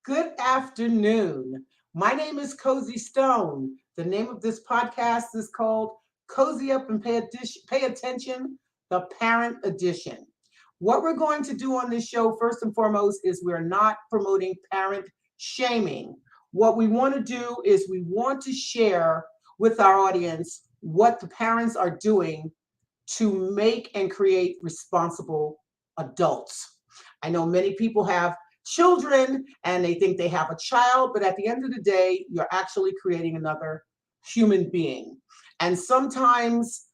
Good afternoon. My name is Cozy Stone. The name of this podcast is called Cozy Up and Pay Attention, the Parent Edition. What we're going to do on this show, first and foremost, is we're not promoting parent shaming. What we want to do is we want to share with our audience what the parents are doing to make and create responsible adults. I know many people have children and they think they have a child, but at the end of the day, you're actually creating another human being. And sometimes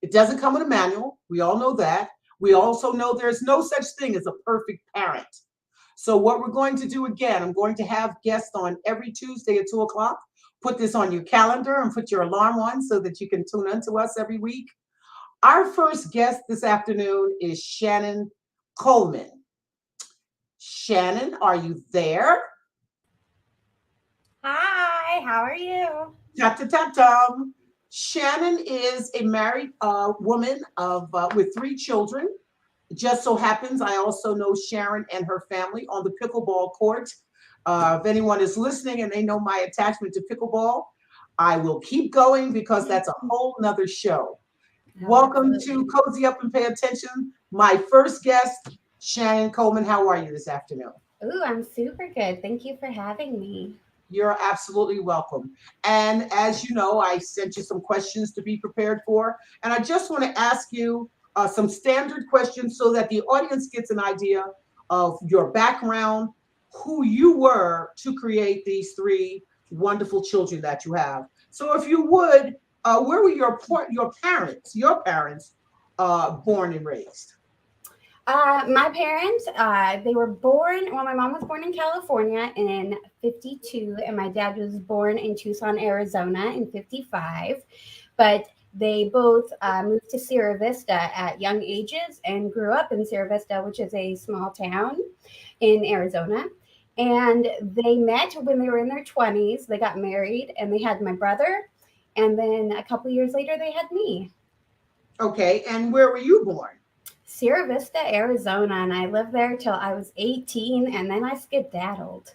it doesn't come with a manual. We all know that. We also know there's no such thing as a perfect parent. So what we're going to do again, I'm going to have guests on every Tuesday at 2 o'clock. Put this on your calendar and put your alarm on so that you can tune in to us every week. Our first guest this afternoon is Shannon Coleman. Shannon, are you there? Hi, how are you? Ta-ta-ta-tum. Shannon is a married woman with 3 children. It just so happens I also know Sharon and her family on the pickleball court. If anyone is listening and they know my attachment to pickleball, I will keep going because that's a whole nother show. Welcome to Cozy Up and Pay Attention. My first guest, Shannon Coleman. How are you this afternoon? Ooh, I'm super good. Thank you for having me. You're absolutely welcome. And as you know, I sent you some questions to be prepared for. And I just want to ask you some standard questions so that the audience gets an idea of your background, who you were to create these 3 wonderful children that you have. So if you would, where were your parents born and raised? My parents, they were born, well, my mom was born in California in 52, and my dad was born in Tucson, Arizona in 55. But they both moved to Sierra Vista at young ages and grew up in Sierra Vista, which is a small town in Arizona. And they met when they were in their 20s. They got married and they had my brother. And then a couple years later, they had me. Okay, and where were you born? Sierra Vista, Arizona, and I lived there till I was 18, and then I skedaddled.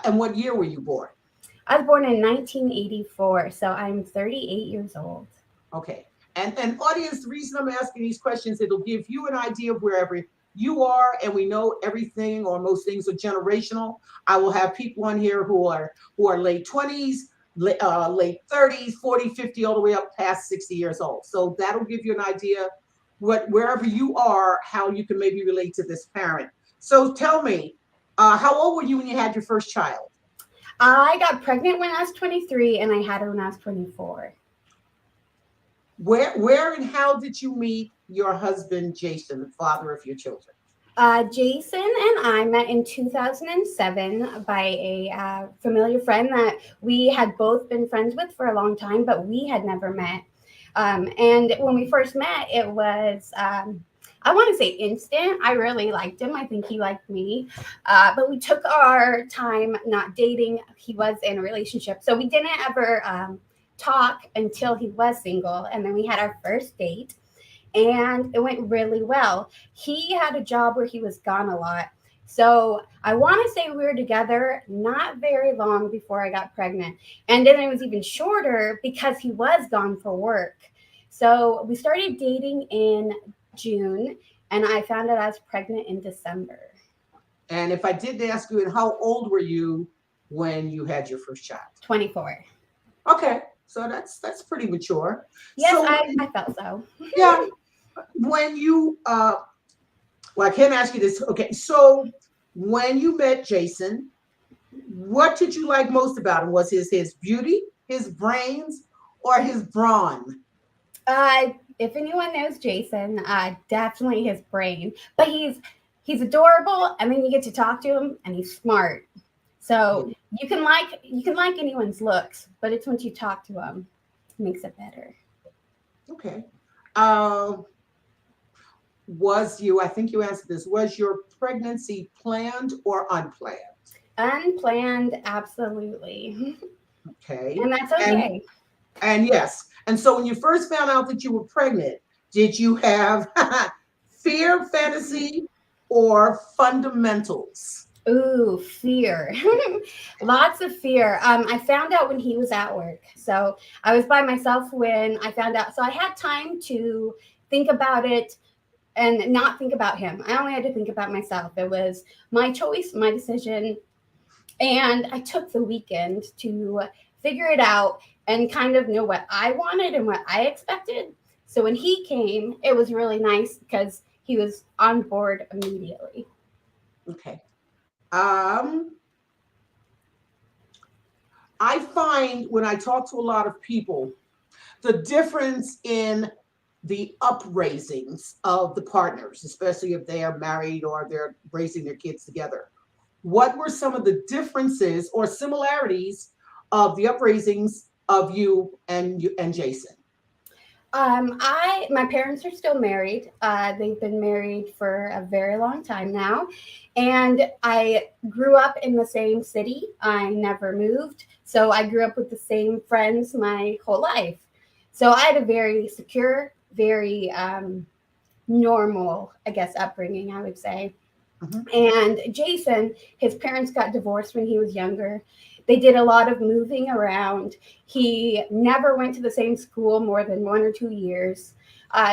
And what year were you born? I was born in 1984, so I'm 38 years old. Okay, and audience, the reason I'm asking these questions, it'll give you an idea of wherever you are, and we know everything or most things are generational. I will have people on here who are late 20s, late 30s, 40, 50, all the way up past 60 years old. So that'll give you an idea wherever you are, how you can maybe relate to this parent. So tell me, how old were you when you had your first child? I got pregnant when I was 23, and I had her when I was 24. Where and how did you meet your husband, Jason, the father of your children? Jason and I met in 2007 by a familiar friend that we had both been friends with for a long time, but we had never met. And when we first met, it was, I want to say instant. I really liked him. I think he liked me. But we took our time not dating. He was in a relationship. So we didn't ever talk until he was single. And then we had our first date. And it went really well. He had a job where he was gone a lot. So I want to say we were together not very long before I got pregnant. And then it was even shorter because he was gone for work. So we started dating in June, and I found out I was pregnant in December. And if I did ask you, and how old were you when you had your first child? 24. Okay, so that's pretty mature. Yes, So, I felt so. yeah. When you well, I can't ask you this. Okay, so when you met Jason, what did you like most about him? Was his beauty, his brains, or his brawn? If anyone knows Jason, definitely his brain. But he's adorable, and then you get to talk to him, and he's smart. So you can like anyone's looks, but it's once you talk to him, it makes it better. Okay. I think you answered this, was your pregnancy planned or unplanned? Unplanned, absolutely. Okay. And that's okay. And yes. And so when you first found out that you were pregnant, did you have fear, fantasy, or fundamentals? Ooh, fear. Lots of fear. I found out when he was at work. So I was by myself when I found out. So I had time to think about it and not think about him. I only had to think about myself. It was my choice, my decision. And I took the weekend to figure it out and kind of know what I wanted and what I expected. So when he came, it was really nice because he was on board immediately. Okay. Um, I find when I talk to a lot of people, the difference in the upraisings of the partners, especially if they are married or they're raising their kids together. What were some of the differences or similarities of the upraisings of you and Jason? My parents are still married. They've been married for a very long time now, and I grew up in the same city. I never moved, so I grew up with the same friends my whole life. So I had a very secure, very normal, I guess, upbringing, I would say. Mhm. And Jason, his parents got divorced when he was younger. They did a lot of moving around. He never went to the same school more than 1 or 2 years.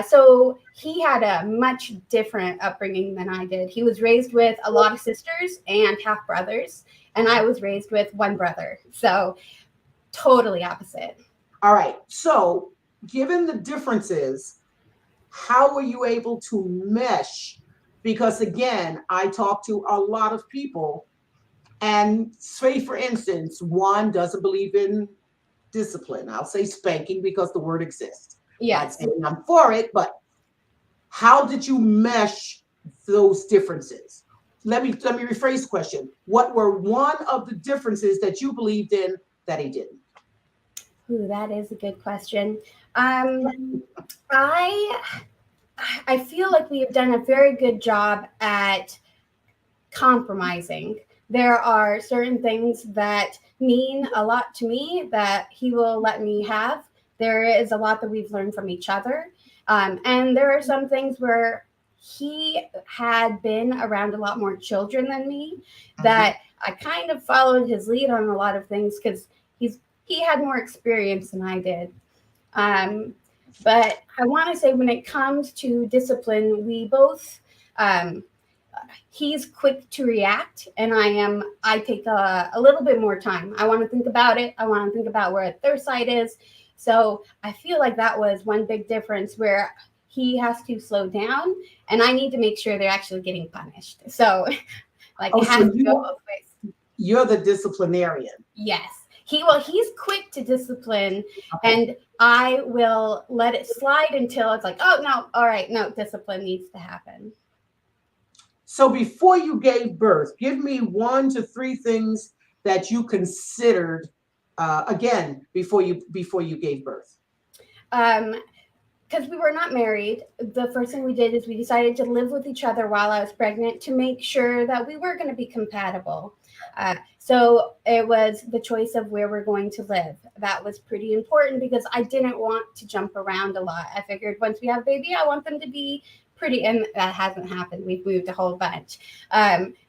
So he had a much different upbringing than I did. He was raised with a lot of sisters and half brothers, and I was raised with one brother. So totally opposite. All right. So, given the differences, how were you able to mesh? Because again, I talk to a lot of people, and say, for instance, one doesn't believe in discipline. I'll say spanking because the word exists. Not Yes. saying I'm for it, but how did you mesh those differences? Let me rephrase the question. What were one of the differences that you believed in that he didn't? Ooh, that is a good question. Um, I I feel like we have done a very good job at compromising. There are certain things that mean a lot to me that he will let me have. There is a lot that we've learned from each other. And there are some things where he had been around a lot more children than me Mhm. that I kind of followed his lead on a lot of things because he had more experience than I did. Um, but I want to say when it comes to discipline, we both um, he's quick to react and I take a little bit more time. I want to think about it. I want to think about where their side is. So I feel like that was one big difference where he has to slow down and I need to make sure they're actually getting punished. So like Oh, it so has to go both ways. you're the disciplinarian. Yes. He's quick to discipline Okay. and I will let it slide until it's like, oh no, all right, no, discipline needs to happen. So before you gave birth, give me 1 to 3 things that you considered again before you gave birth. Um, because we were not married, the first thing we did is we decided to live with each other while I was pregnant to make sure that we were going to be compatible. So it was the choice of where we're going to live. That was pretty important because I didn't want to jump around a lot. I figured once we have a baby, I want them to be pretty, and that hasn't happened. We've moved a whole bunch,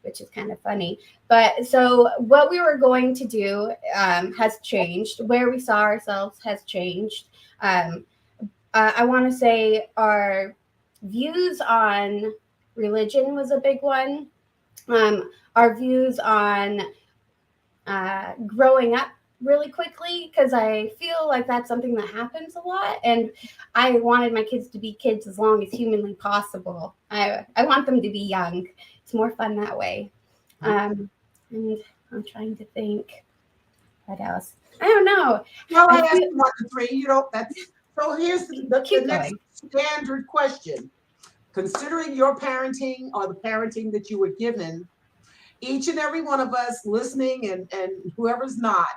which is kind of funny. But so what we were going to do has changed. Where we saw ourselves has changed. Um, I want to say our views on religion was a big one. Our views on growing up really quickly, because I feel like that's something that happens a lot. And I wanted my kids to be kids as long as humanly possible. I want them to be young. It's more fun that way. Um, and I'm trying to think what else. I don't know. Well, I I asked feel 1 to 3. That's so. Here's the keep next going. standard question. Considering your parenting or the parenting that you were given, each and every one of us listening and whoever's not,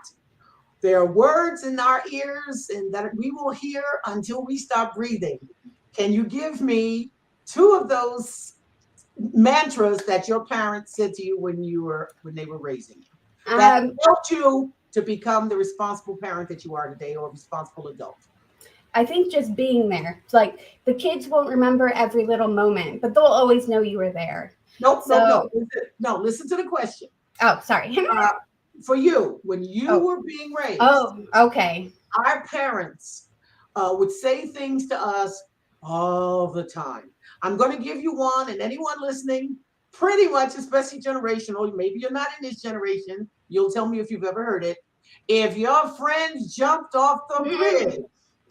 there are words in our ears and that we will hear until we stop breathing. Can you give me 2 of those mantras that your parents said to you when they were raising you that Um, helped you to become the responsible parent that you are today or responsible adult? I think just being there. It's like the kids won't remember every little moment, but they'll always know you were there. Nope, nope, So, no. No, listen to the question. oh, sorry. Uh, for you, when you Oh, were being raised, oh, okay. our parents would say things to us all the time. I'm going to give you one, and anyone listening, pretty much, especially generational, maybe you're not in this generation, you'll tell me if you've ever heard it. If your friends jumped off the bridge,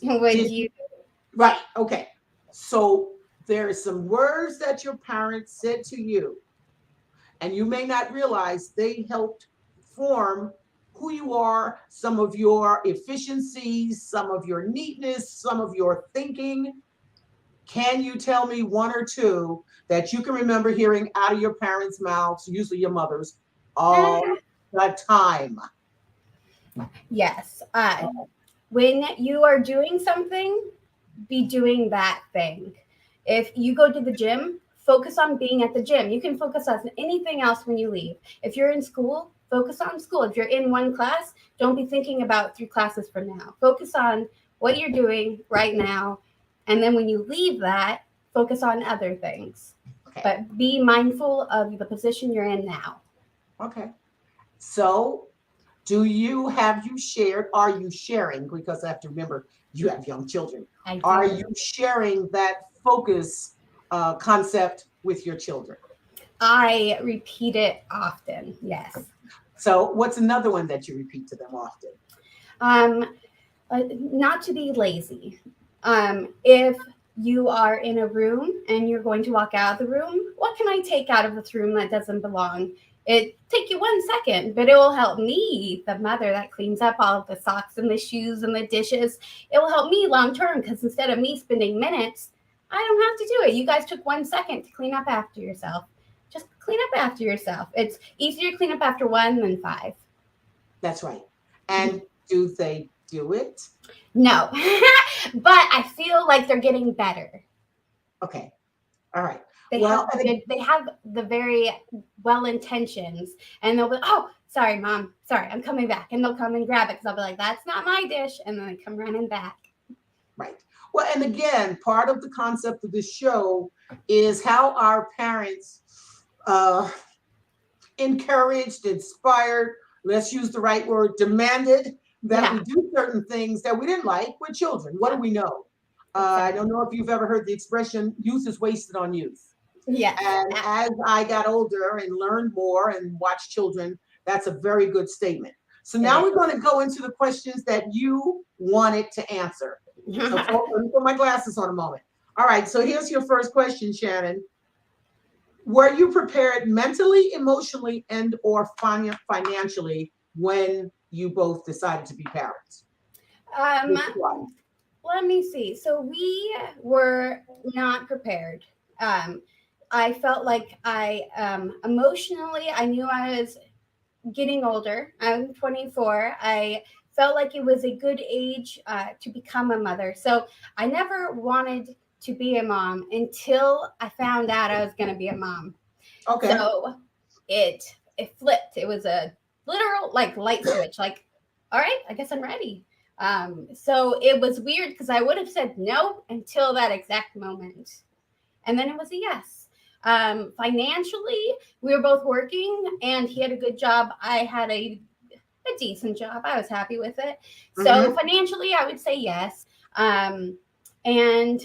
Would did you? you? Right, okay. So there are some words that your parents said to you, and you may not realize they helped form who you are, some of your efficiencies, some of your neatness, some of your thinking. Can you tell me one or two that you can remember hearing out of your parents' mouths, usually your mother's, all the time? Yes. When you are doing something, be doing that thing. If you go to the gym, focus on being at the gym. You can focus on anything else when you leave. If you're in school, focus on school. If you're in one class, don't be thinking about 3 classes from now. Focus on what you're doing right now. And then when you leave that, focus on other things. Okay. But be mindful of the position you're in now. Okay. So are you sharing, because I have to remember you have young children, I are do. you sharing that focus concept with your children? I repeat it often. Yes. So what's another one that you repeat to them often? Not to be lazy. If you are in a room and you're going to walk out of the room, what can I take out of this room that doesn't belong? It take you 1 second, but it will help me, the mother that cleans up all of the socks and the shoes and the dishes. It will help me long term, because instead of me spending minutes, I don't have to do it. You guys took 1 second to clean up after yourself. Just clean up after yourself. It's easier to clean up after one than 5. That's right. And do they do it? No, but I feel like they're getting better. Okay. All right. They Well, have the very well intentions, and they'll be, oh, sorry, mom, sorry, I'm coming back, and they'll come and grab it because I'll be like, that's not my dish, and then they come running back. right. Well, and again, part of the concept of this show is how our parents encouraged, inspired, let's use the right word, demanded that we do certain things that we didn't like. We're children. What do we know? I don't know if you've ever heard the expression, youth is wasted on youth. Yes. And as I got older and learned more and watched children, that's a very good statement. So now we're going to go into the questions that you wanted to answer. So let me put my glasses on a moment. All right, so here's your first question, Shannon. Were you prepared mentally, emotionally, and or financially when you both decided to be parents? Let me see. So we were not prepared. I felt like emotionally, I knew I was getting older. I'm 24. I felt like it was a good age to become a mother. So I never wanted to be a mom until I found out I was going to be a mom. Okay. So it flipped. It was a literal like light switch. Like, all right, I guess I'm ready. So it was weird because I would have said no until that exact moment, and then it was a yes. Financially, we were both working, and he had a good job. I had a decent job. I was happy with it. So financially, I would say yes. And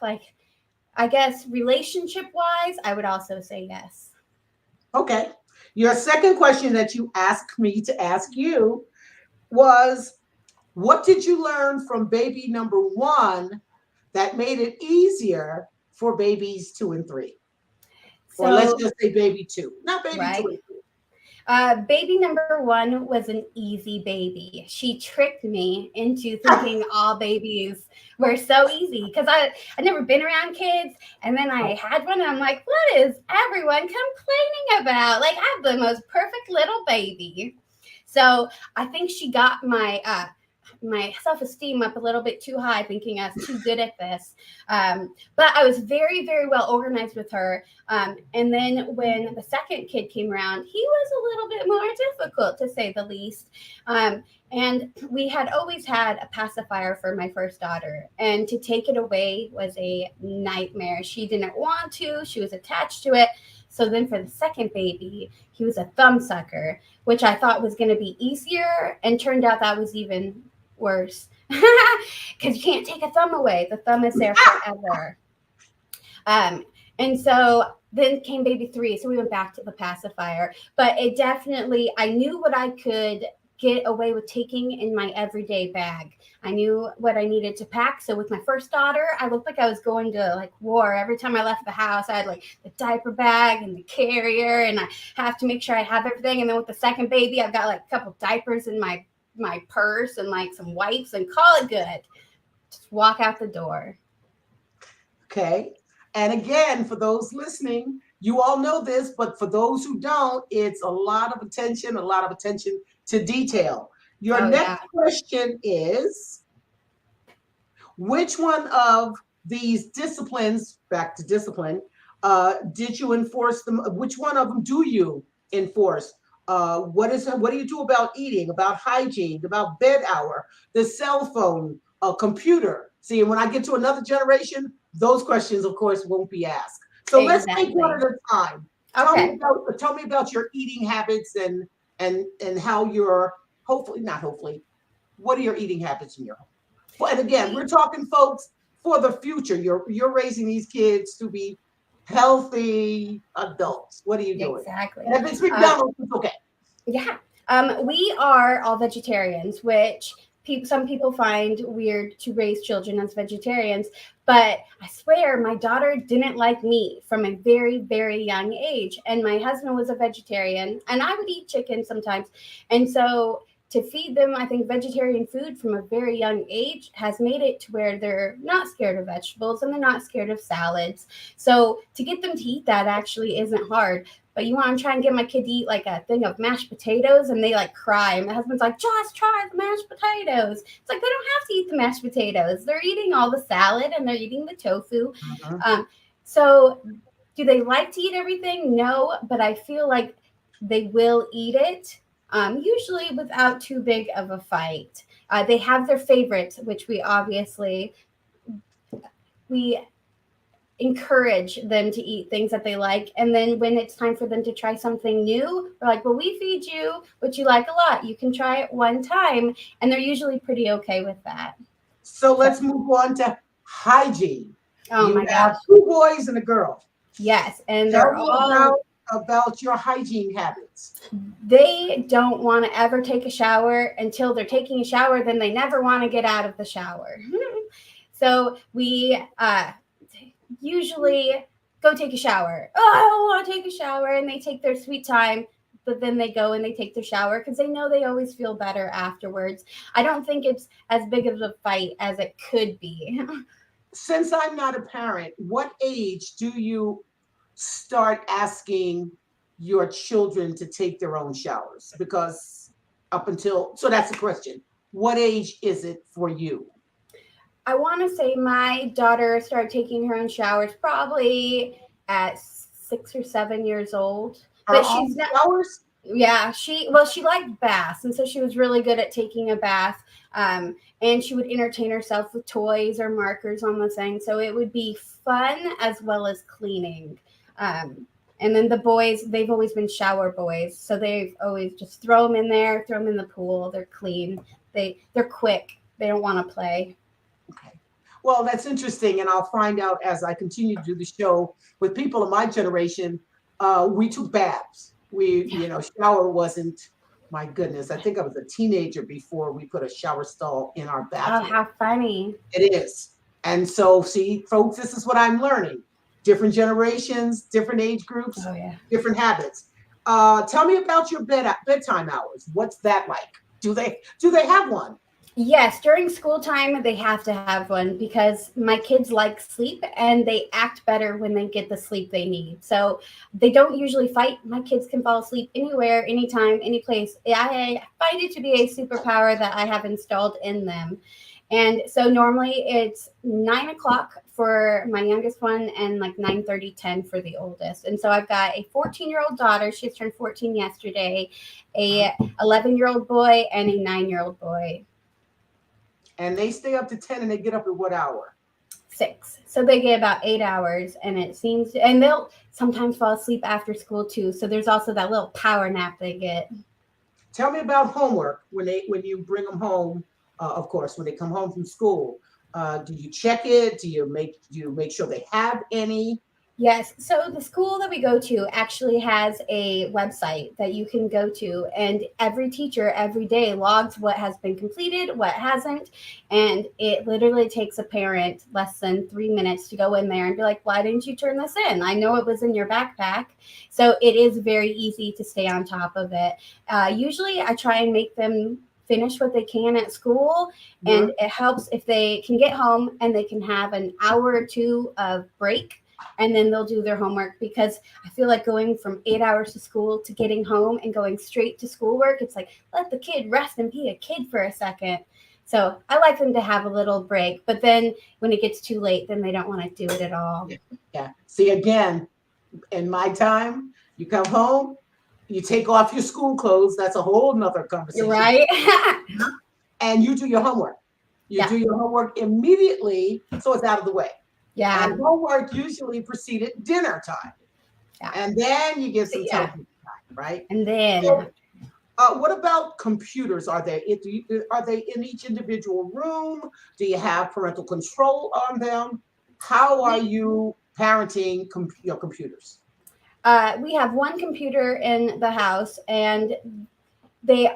like, I guess relationship wise, I would also say yes. Okay. Your second question that you asked me to ask you was, what did you learn from baby number 1 that made it easier for babies 2 and 3? Or let's just say baby 2, not baby 2 and 3. Baby number 1 was an easy baby. She tricked me into thinking all babies were so easy because I'd never been around kids. And then I had one and I'm like, what is everyone complaining about? Like, I have the most perfect little baby. So I think she got my my self-esteem up a little bit too high, thinking I was too good at this. But I was very, very well organized with her. And then when the second kid came around, he was a little bit more difficult, to say the least. And we had always had a pacifier for my first daughter, and to take it away was a nightmare. She didn't want to, she was attached to it. So then for the second baby, he was a thumb sucker, which I thought was going to be easier, and turned out that was even worse because you can't take a thumb away. The thumb is there forever. And so then came baby 3, so we went back to the pacifier. But it definitely, I knew what I could get away with taking in my everyday bag. I knew what I needed to pack. So with my first daughter, I looked like I was going to like war. Every time I left the house, I had like the diaper bag and the carrier, and I have to make sure I have everything. And then with the second baby, I've got like a couple diapers in my purse and like some wipes, and call it good. Just walk out the door. Okay. And again, for those listening, you all know this, but for those who don't, it's a lot of attention to detail. Your next question is, which one of these disciplines, back to discipline, did you enforce them? Which one of them do you enforce? What do you do about eating, about hygiene, about bed hour, the cell phone, computer? See, when I get to another generation, those questions, of course, won't be asked. So let's take one at a time. Okay. Tell me about your eating habits and how you're what are your eating habits in your home? Well, and again, we're talking, folks, for the future. You're raising these kids to be healthy adults. What are you doing? Exactly. And if it's McDonald's, it's okay. Yeah. We are all vegetarians, which some people find weird to raise children as vegetarians. But I swear my daughter didn't like meat from a very, very young age. And my husband was a vegetarian, and I would eat chicken sometimes. And so to feed them, I think, vegetarian food from a very young age has made it to where they're not scared of vegetables and they're not scared of salads. So to get them to eat that actually isn't hard. But you want to try and get my kid to eat like a thing of mashed potatoes, and they like cry. And my husband's like, just try the mashed potatoes. It's like, they don't have to eat the mashed potatoes. They're eating all the salad and they're eating the tofu. So do they like to eat everything? No, but I feel like they will eat it. Usually without too big of a fight. They have their favorites, which we encourage them to eat things that they like. And then when it's time for them to try something new, we're like, well, we feed you what you like a lot. You can try it one time. And they're usually pretty okay with that. So let's move on to hygiene. Oh, my gosh. 2 boys and a girl. Yes. And they're all about your hygiene habits. They don't want to ever take a shower until they're taking a shower. Then they never want to get out of the shower. So we usually go take a shower. Oh, I don't want to take a shower. And they take their sweet time, but then they go and they take their shower because they know they always feel better afterwards. I don't think it's as big of a fight as it could be. Since I'm not a parent, what age do you start asking your children to take their own showers? Because so that's the question. What age is it for you? I want to say my daughter started taking her own showers probably at 6 or 7 years old. But she's not showers? Yeah, she liked baths, and so she was really good at taking a bath. And she would entertain herself with toys or markers on the thing. So it would be fun as well as cleaning. And then the boys, they've always been shower boys. So they've always just throw them in there, throw them in the pool. They're clean. They're quick. They don't want to play. Okay. Well, that's interesting. And I'll find out as I continue to do the show with people of my generation. We took baths. Shower wasn't, my goodness, I think I was a teenager before we put a shower stall in our bathroom. Oh, how funny. It is. And so, see, folks, this is what I'm learning. Different generations, different age groups, different habits. Tell me about your bedtime hours. What's that like? Do they have one? Yes, during school time, they have to have one because my kids like sleep and they act better when they get the sleep they need. So they don't usually fight. My kids can fall asleep anywhere, anytime, any place. I find it to be a superpower that I have installed in them. And so normally it's 9 o'clock for my youngest one and like 9:30, 10 for the oldest. And so I've got a 14-year-old daughter. She's turned 14 yesterday, a 11-year-old boy, and a 9-year-old boy. And they stay up to 10 and they get up at what hour? 6. So they get about 8 hours, and it seems, and they'll sometimes fall asleep after school too. So there's also that little power nap they get. Tell me about homework when you bring them home. Of course, when they come home from school, do you check it? Do you make sure they have any? Yes. So the school that we go to actually has a website that you can go to, and every teacher every day logs what has been completed, what hasn't. And it literally takes a parent less than 3 minutes to go in there and be like, why didn't you turn this in? I know it was in your backpack. So it is very easy to stay on top of it. Usually I try and make them finish what they can at school, Mhm. and it helps if they can get home and they can have an hour or two of break, and then they'll do their homework. Because I feel like going from 8 hours to school to getting home and going straight to schoolwork, it's like, let the kid rest and be a kid for a second. So I like them to have a little break, but then when it gets too late, then they don't want to do it at all. Yeah. See, again, in my time, you come home, you take off your school clothes. That's a whole nother You're conversation. right. And you do your homework. You Yeah. do your homework immediately, so it's out of the way. Yeah. And homework usually preceded dinner time. Yeah. And then you get some Yeah. television time, right? And then So, what about computers? Are they in each individual room? Do you have parental control on them? How are you parenting your computers? we have one computer in the house, and they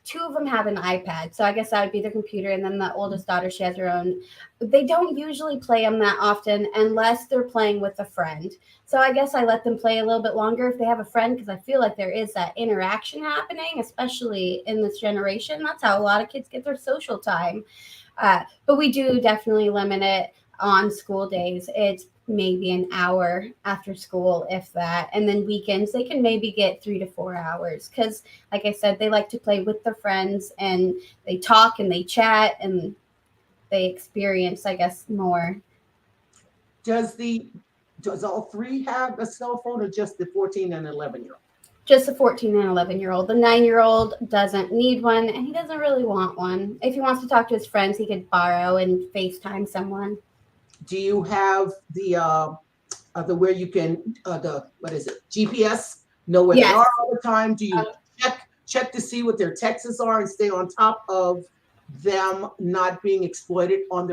two of them have an iPad, so I guess that would be their computer, and then the oldest daughter, she has her own. They don't usually play them that often unless they're playing with a friend. So I guess I let them play a little bit longer if they have a friend, because I feel like there is that interaction happening, especially in this generation. That's how a lot of kids get their social time. But we do definitely limit it on school days. It's maybe an hour after school, if that. And then weekends, they can maybe get 3 to 4 hours. Because, like I said, they like to play with their friends, and they talk and they chat and they experience, I guess, more. Does the does all three have a cell phone, or just the 14 and 11-year-old? Just a 14 and 11-year-old. The 9-year-old doesn't need one, and he doesn't really want one. If he wants to talk to his friends, he could borrow and FaceTime someone. Do you have the where you can the what is it, GPS, know where they Yes. are all the time? Do Uh, you check to see what their texts are and stay on top of them not being exploited on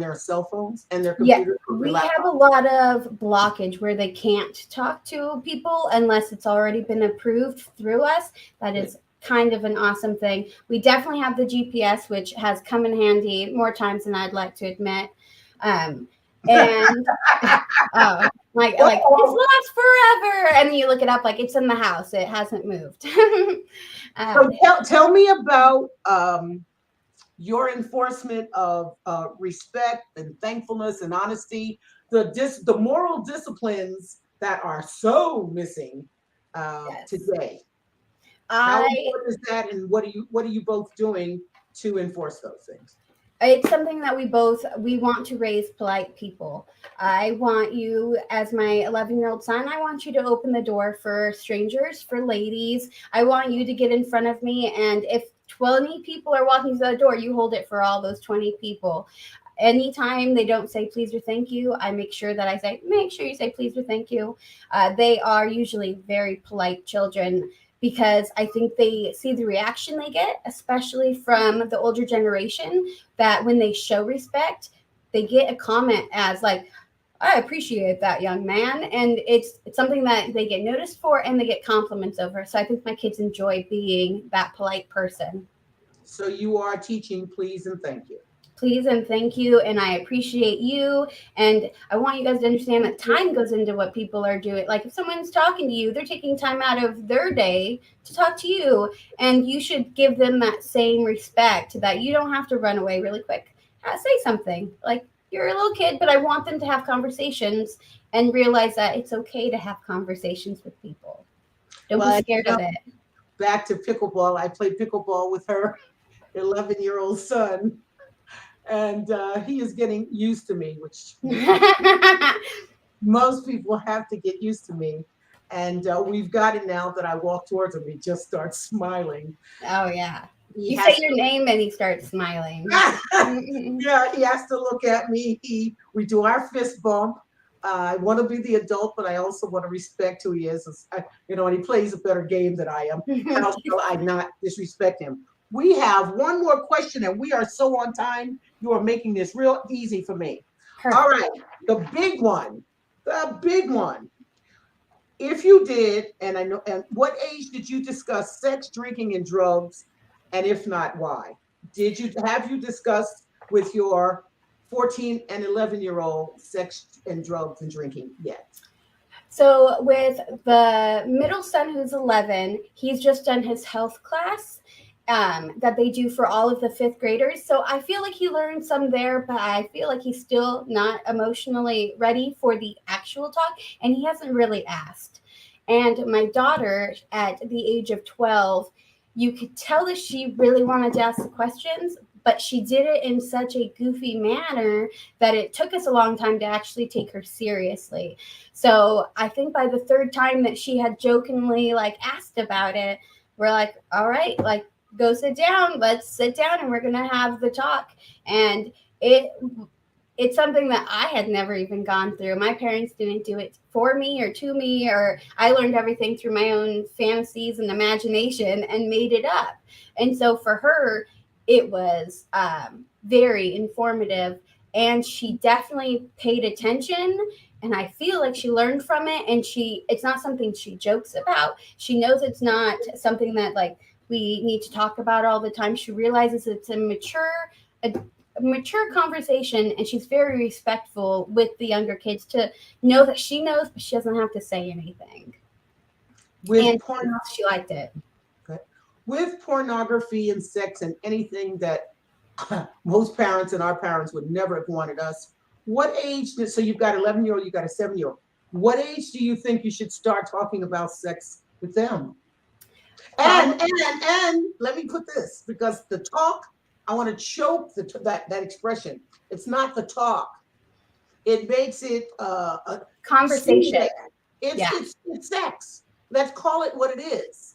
their cell phones and their Yeah, computers or their we have a laptops? lot of blockage where they can't talk to people unless it's already been approved through us. That is kind of an awesome thing. We definitely have the GPS, which has come in handy more times than I'd like to admit. Um, and like it's Uh-oh. lost forever, and then you look it up, like it's in the house, it hasn't moved. uh, So tell me about your enforcement of respect and thankfulness and honesty, the moral disciplines that are so missing yes, today. How I important is that, and what are you both doing to enforce those things? it's something that we want to raise polite people. I want you, as my 11-year-old son, I want you to open the door for strangers, for ladies. I want you to get in front of me, and if 20 people are walking through the door, you hold it for all those 20 people. Anytime they don't say please or thank you, I make sure that I say, make sure you say please or thank you. They are usually very polite children, because I think they see the reaction they get, especially from the older generation, that when they show respect, they get a comment as like, I appreciate that, young man. And it's something that they get noticed for and they get compliments over. So I think my kids enjoy being that polite person. So you are teaching please and thank you. please and thank you, and I appreciate you, and I want you guys to understand that time goes into what people are doing. Like if someone's talking to you, they're taking time out of their day to talk to you, and you should give them that same respect, that you don't have to run away really quick. Say something like, you're a little kid, but I want them to have conversations and realize that it's okay to have conversations with people. Don't Well, be scared of it. back to pickleball. I played pickleball with her 11-year-old son, and he is getting used to me, which most people have to get used to me. And we've got it now that I walk towards him, he just starts smiling. Oh yeah. He You has say your name and he starts smiling. yeah, he has to look at me. We do our fist bump. I want to be the adult, but I also want to respect who he is. And he plays a better game than I am. How shall I not disrespect him? We have one more question, and we are so on time. You are making this real easy for me. Perfect. All right, the big one. The big one. If you did, and I know, and what age did you discuss sex, drinking, and drugs? And if not, why? Have you discussed with your 14 and 11-year-old sex and drugs and drinking yet? So with the middle son who's 11, he's just done his health class that they do for all of the fifth graders. So I feel like he learned some there, but I feel like he's still not emotionally ready for the actual talk, and he hasn't really asked. And my daughter, at the age of 12, you could tell that she really wanted to ask the questions, but she did it in such a goofy manner that it took us a long time to actually take her seriously. So I think by the third time that she had jokingly asked about it, we're like, all right, go sit down. Let's sit down and we're gonna have the talk. And it's something that I had never even gone through. My parents didn't do it for me or to me, or I learned everything through my own fantasies and imagination and made it up. And so for her, it was very informative, and she definitely paid attention, and I feel like she learned from it, and it's not something she jokes about. She knows it's not something that we need to talk about all the time. She realizes it's a mature conversation, and she's very respectful with the younger kids to know that she knows, but she doesn't have to say anything. And she liked it. Okay. With pornography and sex and anything that most parents and our parents would never have wanted us, what age, so you've got 11-year-old, you've got a 7-year-old, what age do you think you should start talking about sex with them? And let me put this, because the talk, I want to choke that expression. It's not the talk. It makes it a conversation. It's sex. Let's call it what it is.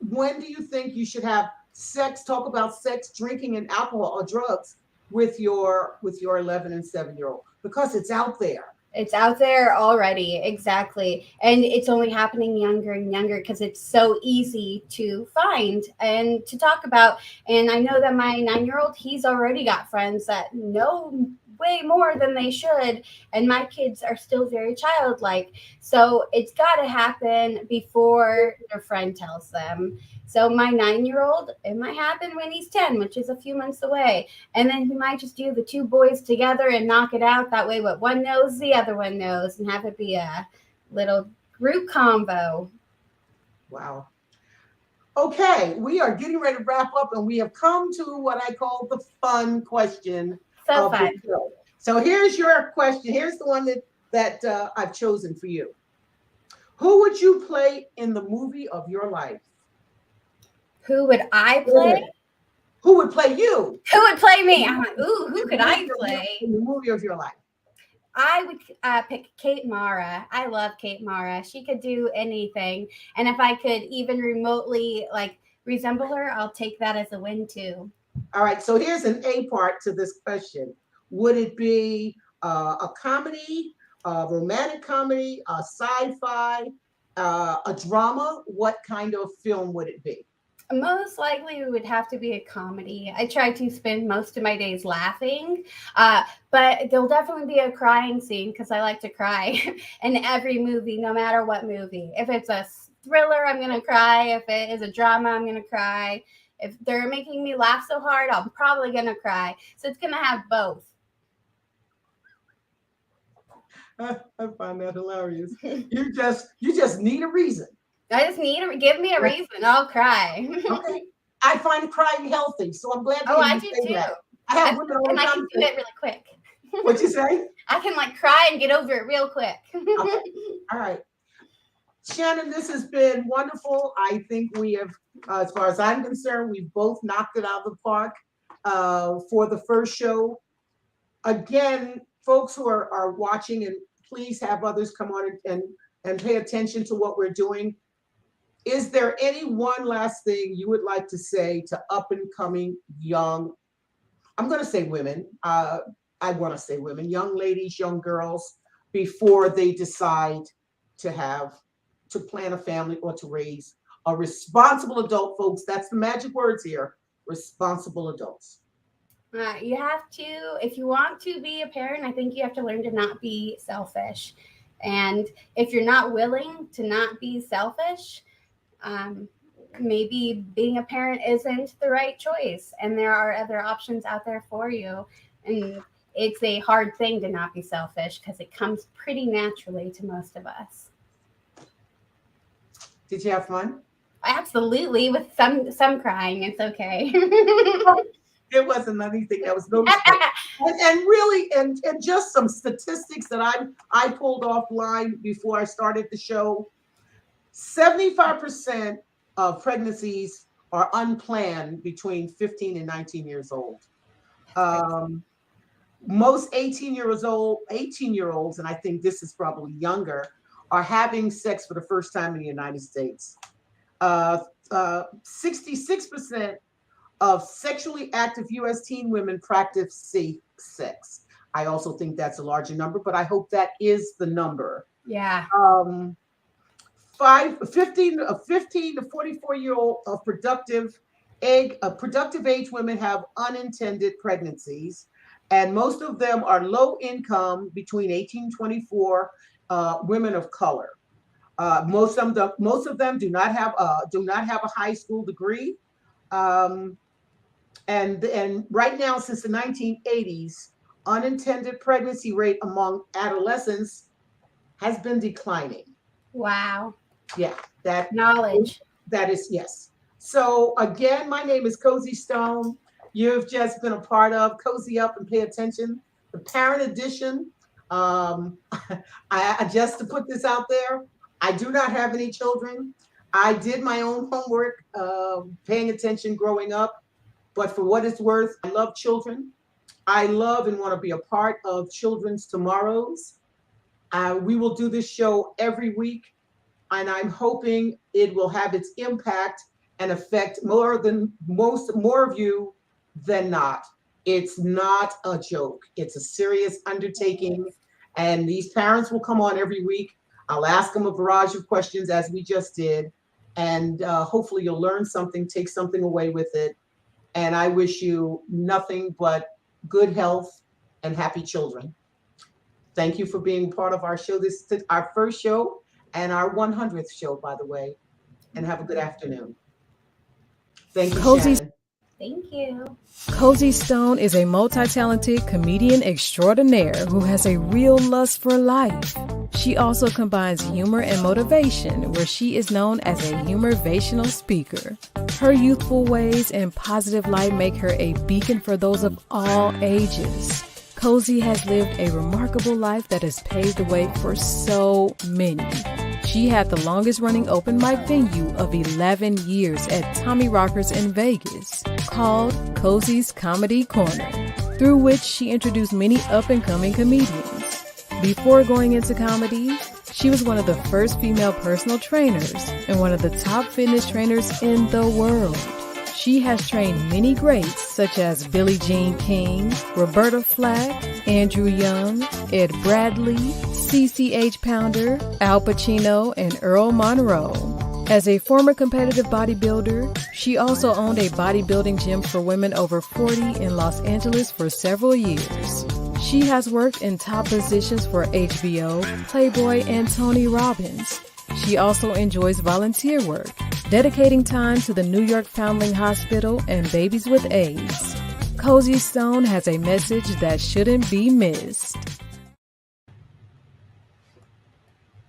When do you think you should have sex, talk about sex, drinking, and alcohol or drugs with your 11 and 7-year-old? Because it's out there. It's out there already, exactly. And it's only happening younger and younger because it's so easy to find and to talk about. And I know that my 9-year-old, he's already got friends that know way more than they should. And my kids are still very childlike. So it's got to happen before their friend tells them. So my 9-year-old, it might happen when he's 10, which is a few months away. And then he might just do the two boys together and knock it out. That way what one knows, the other one knows, and have it be a little group combo. Wow. Okay, we are getting ready to wrap up, and we have come to what I call the fun question. So fun. So here's your question. Here's the one that I've chosen for you. Who would you play in the movie of your life? Who would I play? Who would play you? Who would play me? I'm like, ooh, who could I play? In the movie of your life. I would pick Kate Mara. I love Kate Mara. She could do anything. And if I could even remotely resemble her, I'll take that as a win too. All right. So here's an A part to this question. Would it be a comedy, a romantic comedy, a sci-fi, a drama? What kind of film would it be? Most likely it would have to be a comedy. I try to spend most of my days laughing, but there'll definitely be a crying scene because I like to cry in every movie, no matter what movie. If it's a thriller, I'm going to cry. If it is a drama, I'm going to cry. If they're making me laugh so hard, I'm probably going to cry. So it's going to have both. I find that hilarious. You just need a reason. I just give me a reason. I'll cry. Okay. I find crying healthy, so I'm glad to I you do say too. that. I have women all the and I time can do it really quick. What'd you say? I can like cry and get over it real quick. Okay. All right. Shannon, this has been wonderful. I think we have, as far as I'm concerned, we've both knocked it out of the park for the first show. Again, folks who are watching, and please have others come on and pay attention to what we're doing. Is there any one last thing you would like to say to up and coming young, I'm going to say women, I want to say women, young ladies, young girls, before they decide to plan a family or to raise a responsible adult, folks? That's the magic words here, responsible adults. You have to, if you want to be a parent, I think you have to learn to not be selfish. And if you're not willing to not be selfish, maybe being a parent isn't the right choice. And there are other options out there for you. And it's a hard thing to not be selfish because it comes pretty naturally to most of us. Did you have fun? Absolutely, with some crying. It's okay. It wasn't anything that was noticeable. and really, and just some statistics that I pulled offline before I started the show. 75% of pregnancies are unplanned between 15 and 19 years old. Most 18-year-olds, and I think this is probably younger, are having sex for the first time in the United States. 66% of sexually active U.S. teen women practice safe sex. I also think that's a larger number, but I hope that is the number. Yeah. 15 to 44-year-old productive age women have unintended pregnancies, and most of them are low income, between 18 and 24, women of color. Most of them do not have a high school degree. And right now, since the 1980s, unintended pregnancy rate among adolescents has been declining. Wow. Yeah, that knowledge. That is, yes. So again, my name is Cozy Stone. You've just been a part of Cozy Up and Pay Attention, the Parent Edition. I just to put this out there, I do not have any children. I did my own homework, paying attention growing up. But for what it's worth, I love children. I love and want to be a part of children's tomorrows. We will do this show every week, and I'm hoping it will have its impact and affect more of you than not. It's not a joke. It's a serious undertaking, and these parents will come on every week. I'll ask them a barrage of questions, as we just did, and hopefully you'll learn something, take something away with it. And I wish you nothing but good health and happy children. Thank you for being part of our show. This is our first show and our 100th show, by the way. And have a good afternoon. Thank you, Shannon. Thank you. Cozy Stone is a multi-talented comedian extraordinaire who has a real lust for life. She also combines humor and motivation, where she is known as a humorvational speaker. Her youthful ways and positive light make her a beacon for those of all ages. Cozy has lived a remarkable life that has paved the way for so many. She had the longest running open mic venue of 11 years at Tommy Rockers in Vegas, called Cozy's Comedy Corner, through which she introduced many up-and-coming comedians. Before going into comedy, she was one of the first female personal trainers and one of the top fitness trainers in the world. She has trained many greats such as Billie Jean King, Roberta Flack, Andrew Young, Ed Bradley, CCH Pounder, Al Pacino, and Earl Monroe. As a former competitive bodybuilder, she also owned a bodybuilding gym for women over 40 in Los Angeles for several years. She has worked in top positions for HBO, Playboy, and Tony Robbins. She also enjoys volunteer work, dedicating time to the New York Foundling Hospital and babies with AIDS. Cozy Stone has a message that shouldn't be missed.